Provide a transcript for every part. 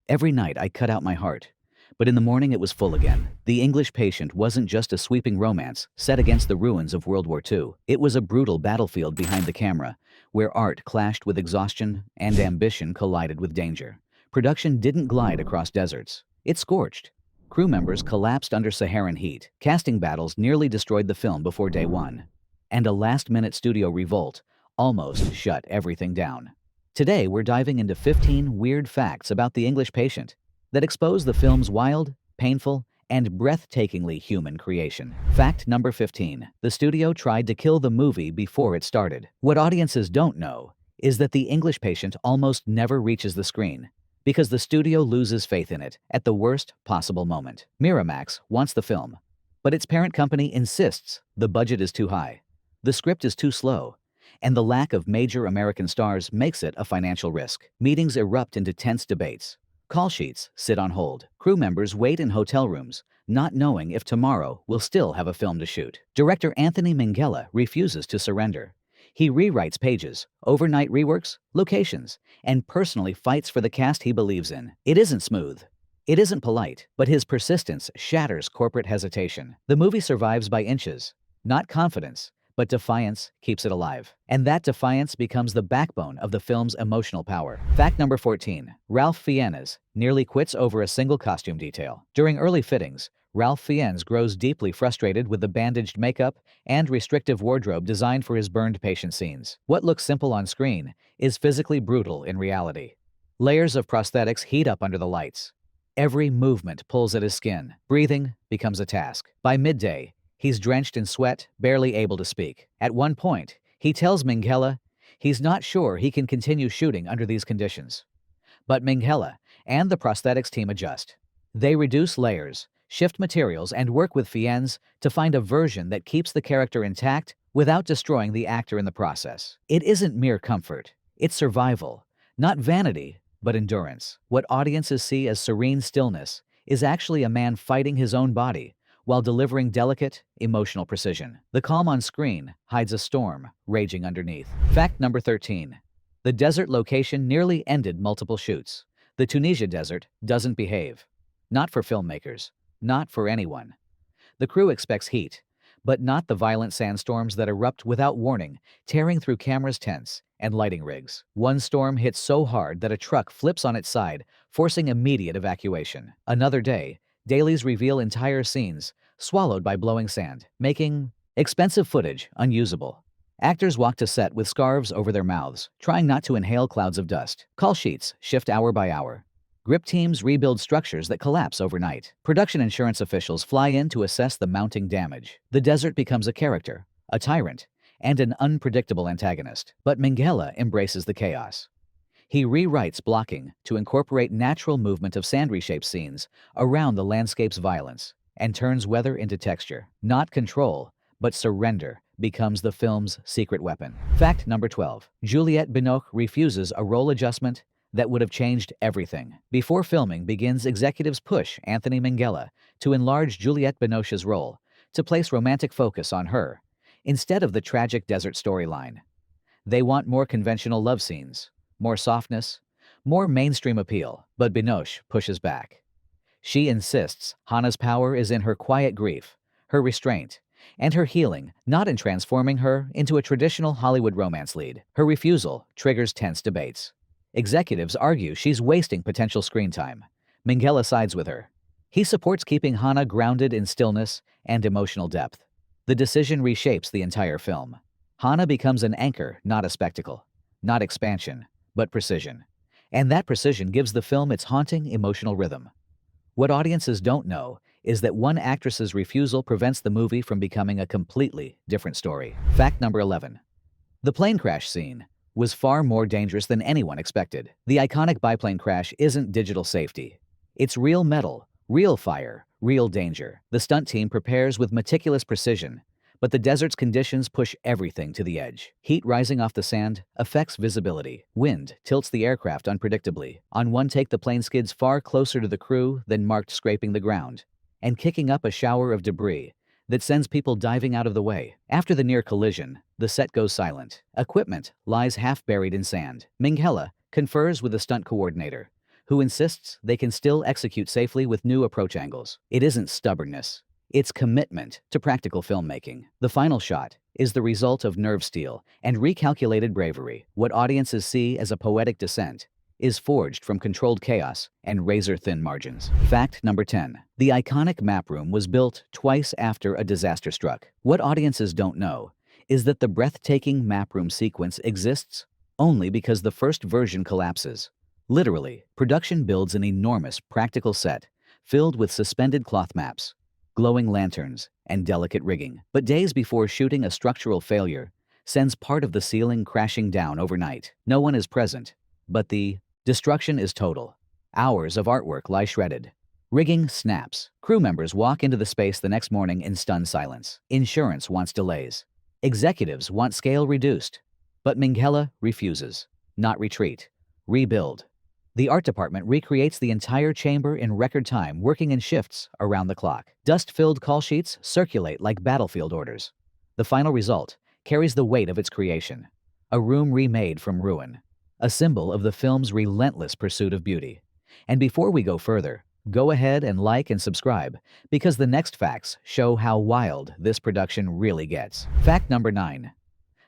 Every night I cut out my heart. But in the morning it was full again. The English Patient wasn't just a sweeping romance set against the ruins of World War II. It was a brutal battlefield behind the camera, where art clashed with exhaustion and ambition collided with danger. Production didn't glide across deserts. It scorched. Crew members collapsed under Saharan heat. Casting battles nearly destroyed the film before day one. And a last-minute studio revolt almost shut everything down. Today, we're diving into 15 weird facts about The English Patient that expose the film's wild, painful, and breathtakingly human creation. Fact number 15. The studio tried to kill the movie before it started. What audiences don't know is that The English Patient almost never reaches the screen because the studio loses faith in it at the worst possible moment. Miramax wants the film, but its parent company insists the budget is too high, the script is too slow, and the lack of major American stars makes it a financial risk. Meetings erupt into tense debates. Call sheets sit on hold. Crew members wait in hotel rooms, not knowing if tomorrow will still have a film to shoot. Director Anthony Minghella refuses to surrender. He rewrites pages, overnight reworks, locations, and personally fights for the cast he believes in. It isn't smooth. It isn't polite, but his persistence shatters corporate hesitation. The movie survives by inches, not confidence, but defiance keeps it alive. And that defiance becomes the backbone of the film's emotional power. Fact number 14. Ralph Fiennes nearly quits over a single costume detail. During early fittings, Ralph Fiennes grows deeply frustrated with the bandaged makeup and restrictive wardrobe designed for his burned patient scenes. What looks simple on screen is physically brutal in reality. Layers of prosthetics heat up under the lights. Every movement pulls at his skin. Breathing becomes a task. By midday, he's drenched in sweat, barely able to speak. At one point, he tells Minghella he's not sure he can continue shooting under these conditions. But Minghella and the prosthetics team adjust. They reduce layers, shift materials, and work with Fiennes to find a version that keeps the character intact without destroying the actor in the process. It isn't mere comfort. It's survival. Not vanity, but endurance. What audiences see as serene stillness is actually a man fighting his own body while delivering delicate, emotional precision. The calm on screen hides a storm raging underneath. Fact number 13. The desert location nearly ended multiple shoots. The Tunisia desert doesn't behave. Not for filmmakers. Not for anyone. The crew expects heat, but not the violent sandstorms that erupt without warning, tearing through cameras' tents and lighting rigs. One storm hits so hard that a truck flips on its side, forcing immediate evacuation. Another day, dailies reveal entire scenes swallowed by blowing sand, making expensive footage unusable. Actors walk to set with scarves over their mouths, trying not to inhale clouds of dust. Call sheets shift hour by hour. Grip teams rebuild structures that collapse overnight. Production insurance officials fly in to assess the mounting damage. The desert becomes a character, a tyrant, and an unpredictable antagonist. But Minghella embraces the chaos. He rewrites blocking to incorporate natural movement of sand-reshaped scenes around the landscape's violence and turns weather into texture. Not control, but surrender becomes the film's secret weapon. Fact number 12. Juliette Binoche refuses a role adjustment that would have changed everything. Before filming begins, executives push Anthony Minghella to enlarge Juliette Binoche's role, to place romantic focus on her, instead of the tragic desert storyline. They want more conventional love scenes, more softness, more mainstream appeal, but Binoche pushes back. She insists Hannah's power is in her quiet grief, her restraint, and her healing, not in transforming her into a traditional Hollywood romance lead. Her refusal triggers tense debates. Executives argue she's wasting potential screen time. Minghella sides with her. He supports keeping Hannah grounded in stillness and emotional depth. The decision reshapes the entire film. Hannah becomes an anchor, not a spectacle. Not expansion, but precision. And that precision gives the film its haunting emotional rhythm. What audiences don't know is that one actress's refusal prevents the movie from becoming a completely different story. Fact number 11. The plane crash scene was far more dangerous than anyone expected. The iconic biplane crash isn't digital safety. It's real metal, real fire, real danger. The stunt team prepares with meticulous precision, but the desert's conditions push everything to the edge. Heat rising off the sand affects visibility. Wind tilts the aircraft unpredictably. On one take, the plane skids far closer to the crew than marked scraping the ground, and kicking up a shower of debris that sends people diving out of the way. After the near collision, the set goes silent. Equipment lies half buried in sand. Minghella confers with the stunt coordinator, who insists they can still execute safely with new approach angles. It isn't stubbornness. It's commitment to practical filmmaking. The final shot is the result of nerve steel and recalculated bravery. What audiences see as a poetic descent is forged from controlled chaos and razor-thin margins. Fact number 10. The iconic map room was built twice after a disaster struck. What audiences don't know is that the breathtaking map room sequence exists only because the first version collapses. Literally, production builds an enormous practical set filled with suspended cloth maps, glowing lanterns, and delicate rigging. But days before shooting, a structural failure sends part of the ceiling crashing down overnight. No one is present, but the destruction is total. Hours of artwork lie shredded. Rigging snaps. Crew members walk into the space the next morning in stunned silence. Insurance wants delays. Executives want scale reduced. But Minghella refuses. Not retreat. Rebuild. The art department recreates the entire chamber in record time, working in shifts around the clock. Dust-filled call sheets circulate like battlefield orders. The final result carries the weight of its creation. A room remade from ruin. A symbol of the film's relentless pursuit of beauty. And before we go further, go ahead and like and subscribe, because the next facts show how wild this production really gets. Fact number 9.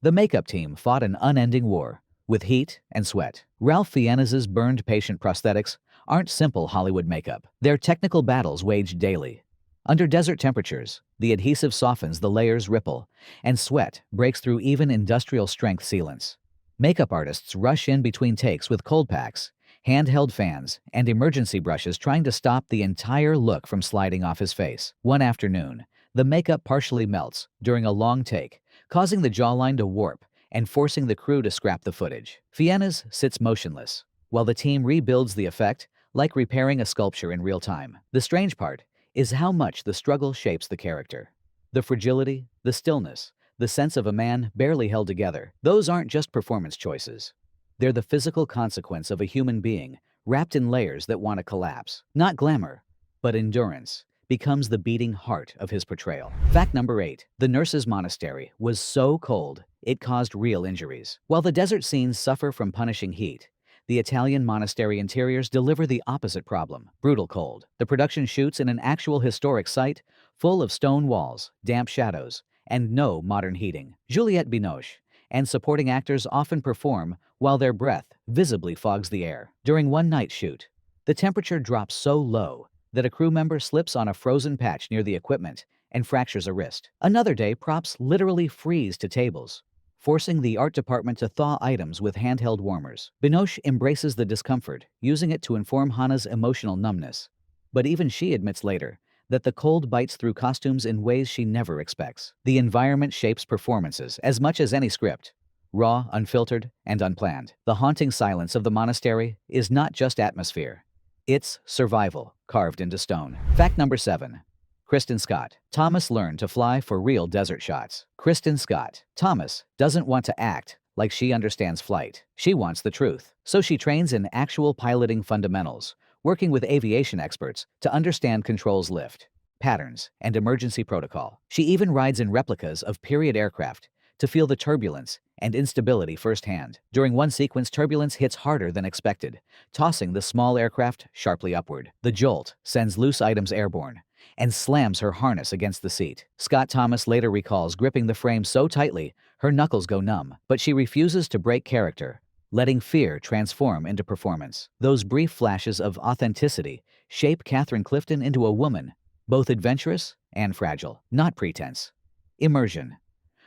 The makeup team fought an unending war with heat and sweat. Ralph Fiennes's burned patient prosthetics aren't simple Hollywood makeup. They're technical battles waged daily. Under desert temperatures, the adhesive softens, the layers ripple, and sweat breaks through even industrial-strength sealants. Makeup artists rush in between takes with cold packs, handheld fans, and emergency brushes, trying to stop the entire look from sliding off his face. One afternoon, the makeup partially melts during a long take, causing the jawline to warp and forcing the crew to scrap the footage. Fiennes sits motionless, while the team rebuilds the effect like repairing a sculpture in real time. The strange part is how much the struggle shapes the character. The fragility, the stillness, the sense of a man barely held together. Those aren't just performance choices. They're the physical consequence of a human being wrapped in layers that want to collapse. Not glamour, but endurance becomes the beating heart of his portrayal. Fact number 8. The nurses' monastery was so cold, it caused real injuries. While the desert scenes suffer from punishing heat, the Italian monastery interiors deliver the opposite problem: brutal cold. The production shoots in an actual historic site full of stone walls, damp shadows, and no modern heating. Juliette Binoche and supporting actors often perform while their breath visibly fogs the air. During one night shoot, the temperature drops so low that a crew member slips on a frozen patch near the equipment and fractures a wrist. Another day, props literally freeze to tables, forcing the art department to thaw items with handheld warmers. Binoche embraces the discomfort, using it to inform Hannah's emotional numbness. But even she admits later that the cold bites through costumes in ways she never expects. The environment shapes performances as much as any script. Raw, unfiltered, and unplanned. The haunting silence of the monastery is not just atmosphere. It's survival, carved into stone. Fact number 7. Kristen Scott. Thomas learned to fly for real desert shots. Kristen Scott. Thomas doesn't want to act like she understands flight. She wants the truth. So she trains in actual piloting fundamentals, working with aviation experts to understand controls, lift patterns, and emergency protocol. She even rides in replicas of period aircraft to feel the turbulence and instability firsthand. During one sequence, turbulence hits harder than expected, tossing the small aircraft sharply upward. The jolt sends loose items airborne and slams her harness against the seat. Scott Thomas later recalls gripping the frame so tightly her knuckles go numb, but she refuses to break character, letting fear transform into performance. Those brief flashes of authenticity shape Catherine Clifton into a woman both adventurous and fragile. Not pretense. Immersion.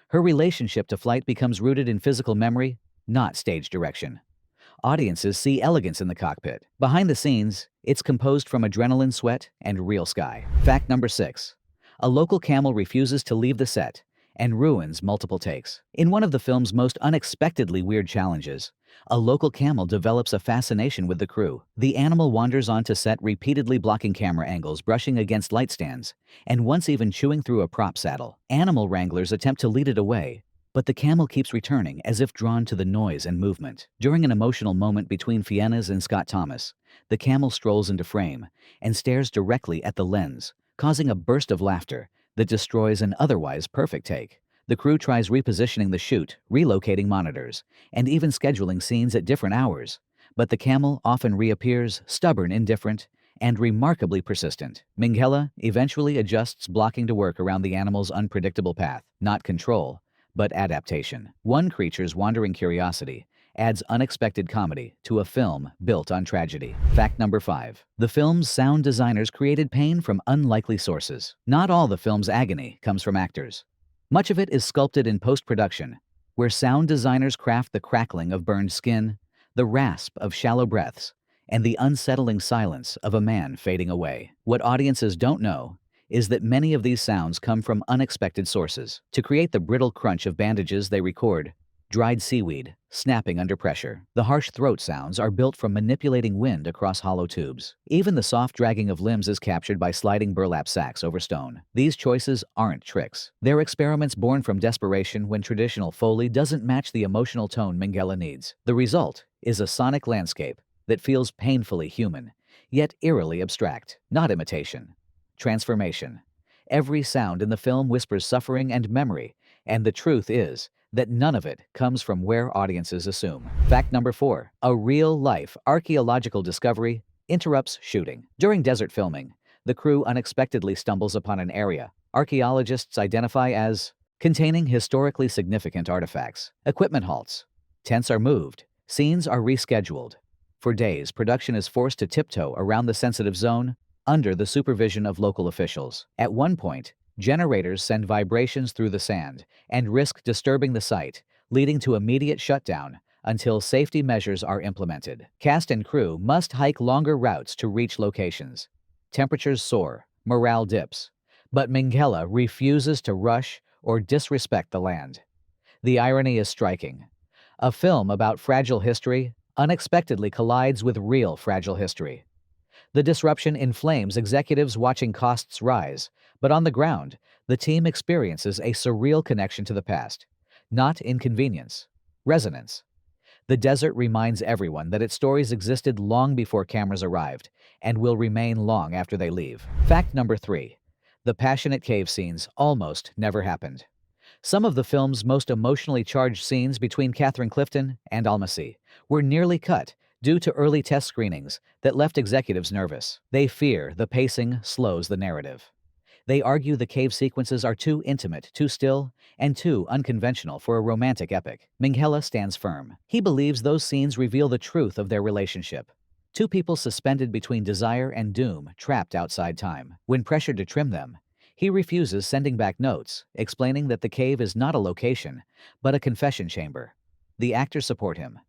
Her relationship to flight becomes rooted in physical memory, not stage direction. Audiences see elegance in the cockpit. Behind the scenes, it's composed from adrenaline, sweat, and real sky. Fact number 6. A local camel refuses to leave the set and ruins multiple takes. In one of the film's most unexpectedly weird challenges, a local camel develops a fascination with the crew. The animal wanders onto set, repeatedly blocking camera angles, brushing against light stands, and once even chewing through a prop saddle. Animal wranglers attempt to lead it away, but the camel keeps returning, as if drawn to the noise and movement. During an emotional moment between Fiennes and Scott Thomas, the camel strolls into frame and stares directly at the lens, causing a burst of laughter that destroys an otherwise perfect take. The crew tries repositioning the shoot, relocating monitors, and even scheduling scenes at different hours, but the camel often reappears, stubborn, indifferent, and remarkably persistent. Minghella eventually adjusts blocking to work around the animal's unpredictable path, not control, but adaptation. One creature's wandering curiosity adds unexpected comedy to a film built on tragedy. Fact number 5. The film's sound designers created pain from unlikely sources. Not all the film's agony comes from actors. Much of it is sculpted in post-production, where sound designers craft the crackling of burned skin, the rasp of shallow breaths, and the unsettling silence of a man fading away. What audiences don't know is that many of these sounds come from unexpected sources. To create the brittle crunch of bandages, they record dried seaweed snapping under pressure. The harsh throat sounds are built from manipulating wind across hollow tubes. Even the soft dragging of limbs is captured by sliding burlap sacks over stone. These choices aren't tricks. They're experiments born from desperation when traditional Foley doesn't match the emotional tone Minghella needs. The result is a sonic landscape that feels painfully human, yet eerily abstract. Not imitation. Transformation. Every sound in the film whispers suffering and memory, and the truth is that none of it comes from where audiences assume. Fact number 4. A real-life archaeological discovery interrupts shooting. During desert filming, the crew unexpectedly stumbles upon an area archaeologists identify as containing historically significant artifacts. Equipment halts. Tents are moved. Scenes are rescheduled. For days, production is forced to tiptoe around the sensitive zone under the supervision of local officials. At one point, generators send vibrations through the sand and risk disturbing the site, leading to immediate shutdown until safety measures are implemented. Cast and crew must hike longer routes to reach locations. Temperatures soar, morale dips, but Minghella refuses to rush or disrespect the land. The irony is striking. A film about fragile history unexpectedly collides with real fragile history. The disruption inflames executives watching costs rise, but on the ground, the team experiences a surreal connection to the past. Not inconvenience, resonance. The desert reminds everyone that its stories existed long before cameras arrived, and will remain long after they leave. Fact number 3. The passionate cave scenes almost never happened. Some of the film's most emotionally charged scenes between Catherine Clifton and Almasi were nearly cut due to early test screenings that left executives nervous. They fear the pacing slows the narrative. They argue the cave sequences are too intimate, too still, and too unconventional for a romantic epic. Minghella stands firm. He believes those scenes reveal the truth of their relationship. Two people suspended between desire and doom, trapped outside time. When pressured to trim them, he refuses, sending back notes, explaining that the cave is not a location, but a confession chamber. The actors support him.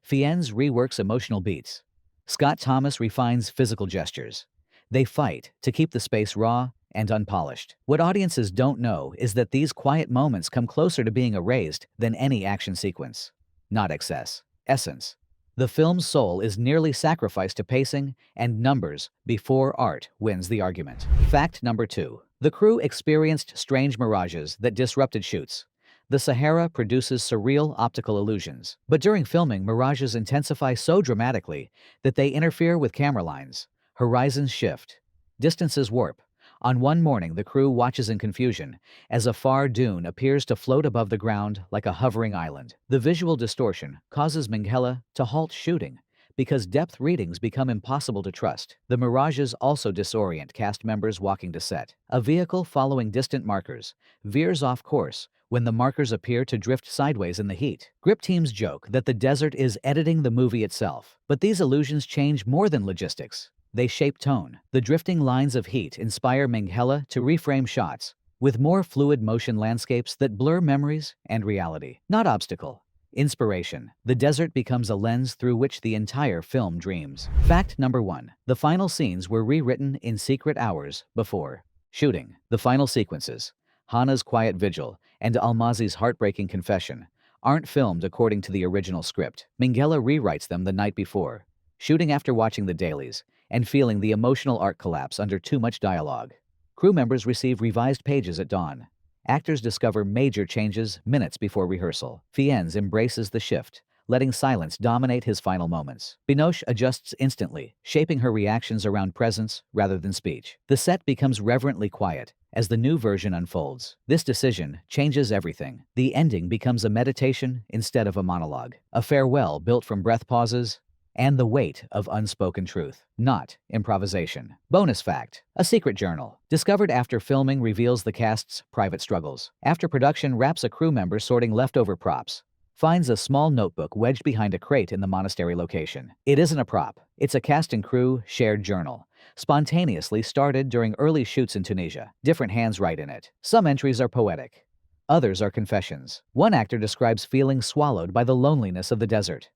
Fiennes reworks emotional beats. Scott Thomas refines physical gestures. They fight to keep the space raw and unpolished. What audiences don't know is that these quiet moments come closer to being erased than any action sequence. Not excess, essence. The film's soul is nearly sacrificed to pacing and numbers before art wins the argument. Fact number 2. The crew experienced strange mirages that disrupted shoots. The Sahara produces surreal optical illusions, but during filming, mirages intensify so dramatically that they interfere with camera lines. Horizons shift. Distances warp. On one morning, the crew watches in confusion as a far dune appears to float above the ground like a hovering island. The visual distortion causes Minghella to halt shooting because depth readings become impossible to trust. The mirages also disorient cast members walking to set. A vehicle following distant markers veers off course when the markers appear to drift sideways in the heat. Grip teams joke that the desert is editing the movie itself, but these illusions change more than logistics. They shape tone. The drifting lines of heat inspire Minghella to reframe shots with more fluid motion landscapes that blur memories and reality. Not obstacle, inspiration. The desert becomes a lens through which the entire film dreams. Fact number 1. The final scenes were rewritten in secret hours before shooting. The final sequences, Hana's quiet vigil and Almazi's heartbreaking confession, aren't filmed according to the original script. Minghella rewrites them the night before, shooting after watching the dailies and feeling the emotional arc collapse under too much dialogue. Crew members receive revised pages at dawn. Actors discover major changes minutes before rehearsal. Fiennes embraces the shift, letting silence dominate his final moments. Binoche adjusts instantly, shaping her reactions around presence rather than speech. The set becomes reverently quiet as the new version unfolds. This decision changes everything. The ending becomes a meditation instead of a monologue. A farewell built from breath pauses and the weight of unspoken truth, not improvisation. Bonus fact: a secret journal, discovered after filming, reveals the cast's private struggles. After production wraps a crew member sorting leftover props, finds a small notebook wedged behind a crate in the monastery location. It isn't a prop, it's a cast and crew shared journal, spontaneously started during early shoots in Tunisia. Different hands write in it. Some entries are poetic, others are confessions. One actor describes feeling swallowed by the loneliness of the desert.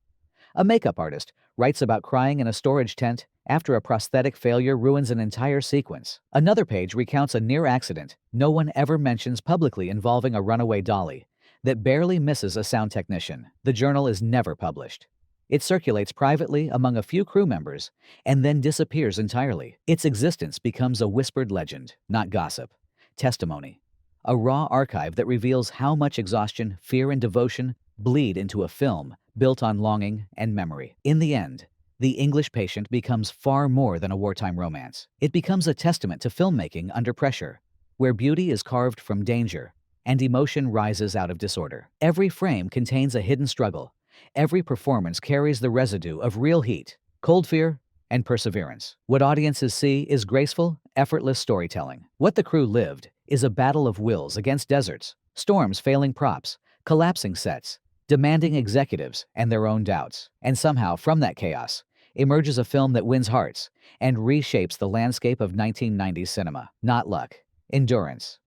A makeup artist writes about crying in a storage tent after a prosthetic failure ruins an entire sequence. Another page recounts a near accident no one ever mentions publicly involving a runaway dolly that barely misses a sound technician. The journal is never published. It circulates privately among a few crew members and then disappears entirely. Its existence becomes a whispered legend, not gossip, testimony. A raw archive that reveals how much exhaustion, fear, and devotion bleed into a film built on longing and memory. In the end, The English Patient becomes far more than a wartime romance. It becomes a testament to filmmaking under pressure, where beauty is carved from danger and emotion rises out of disorder. Every frame contains a hidden struggle. Every performance carries the residue of real heat, cold fear, and perseverance. What audiences see is graceful, effortless storytelling. What the crew lived is a battle of wills against deserts, storms, failing props, collapsing sets, demanding executives, and their own doubts. And somehow, from that chaos, emerges a film that wins hearts and reshapes the landscape of 1990s cinema. Not luck, endurance,